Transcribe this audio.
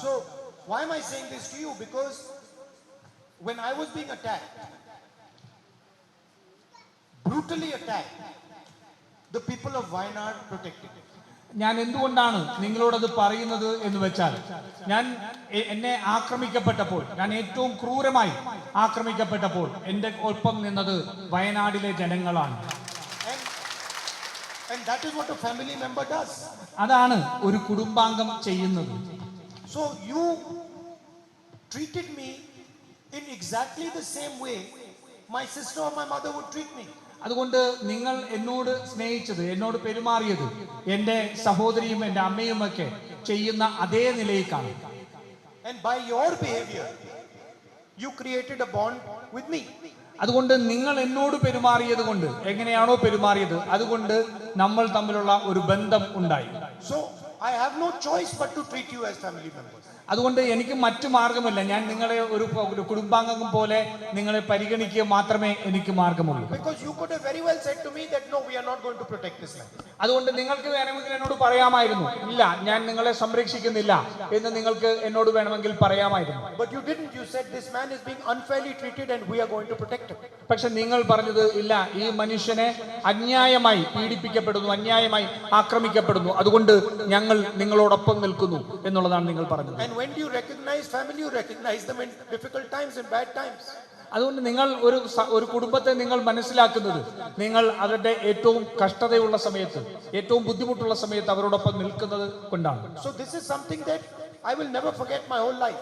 So why am I saying this to you? Because when I was being attacked, brutally attacked, the people of Wayanad protected me. ഞാൻ എന്തുകൊണ്ടാണ് നിങ്ങളോടത് പറയുന്നത് എന്ന് വെച്ചാൽ, എന്നെ ആക്രമിക്കപ്പെട്ടപ്പോൾ, ഞാൻ ഏറ്റവും ക്രൂരമായി ആക്രമിക്കപ്പെട്ടപ്പോൾ എൻ്റെ ഒപ്പം നിന്നത് വയനാടിലെ ജനങ്ങളാണ്. And that is what a family member does. അതാണ് ഒരു കുടുംബാംഗം ചെയ്യുന്നത്. So you treated me in exactly the same way my sister or my mother would treat me. അതുകൊണ്ട് നിങ്ങൾ എന്നോട് സ്നേഹിച്ചത്, എന്നോട് പെരുമാറിയത് എൻ്റെ സഹോദരിയും എൻ്റെ അമ്മയുമൊക്കെ ചെയ്യുന്ന അതേ നിലയിലാണ്. And by your behavior you created a bond with me. അതുകൊണ്ട് നിങ്ങൾ എന്നോട് പെരുമാറിയത് കൊണ്ട്, എങ്ങനെയാണോ പെരുമാറിയത് അതുകൊണ്ട് നമ്മൾ തമ്മിലുള്ള ഒരു ബന്ധം ഉണ്ടായി. So I have no choice but to treat you as family members. അതുകൊണ്ട് എനിക്ക് മറ്റു മാർഗമില്ല, ഞാൻ നിങ്ങളെ ഒരു കുടുംബാംഗം പോലെ നിങ്ങളെ പരിഗണിക്കുക മാത്രമേ എനിക്ക് മാർഗമുള്ളൂ. Because you could have very well said to me that no, we are not going to protect this land. അതുകൊണ്ട് നിങ്ങൾക്ക് വേണമെങ്കിൽ എന്നോട് പറയാമായിരുന്നു, ഇല്ല ഞാൻ നിങ്ങളെ സംരക്ഷിക്കുന്നില്ല എന്ന് നിങ്ങൾക്ക് എന്നോട് വേണമെങ്കിൽ പറയാമായിരുന്നു. But you didn't. You said this man is being unfairly treated and we are going to protect him. പക്ഷെ നിങ്ങൾ പറഞ്ഞത് ഇല്ല, ഈ മനുഷ്യനെ അന്യായമായി പീഡിപ്പിക്കപ്പെടുന്നു, അന്യായമായി ആക്രമിക്കപ്പെടുന്നു, അതുകൊണ്ട് ഞങ്ങൾ നിങ്ങളോടൊപ്പം നിൽക്കുന്നു എന്നുള്ളതാണ് നിങ്ങൾ പറഞ്ഞത്. And when do you recognize family? You recognize them in difficult times, in bad times. അതുകൊണ്ട് നിങ്ങൾ ഒരു കുടുംബത്തെ നിങ്ങൾ മനസ്സിലാക്കുന്നത്, നിങ്ങൾ അവരുടെ ഏറ്റവും കഷ്ടതയുള്ള സമയത്ത്, ഏറ്റവും ബുദ്ധിമുട്ടുള്ള സമയത്ത് അവരോടൊപ്പം നിൽക്കുന്നത് കൊണ്ടാണ്. So this is something that I will never forget my whole life.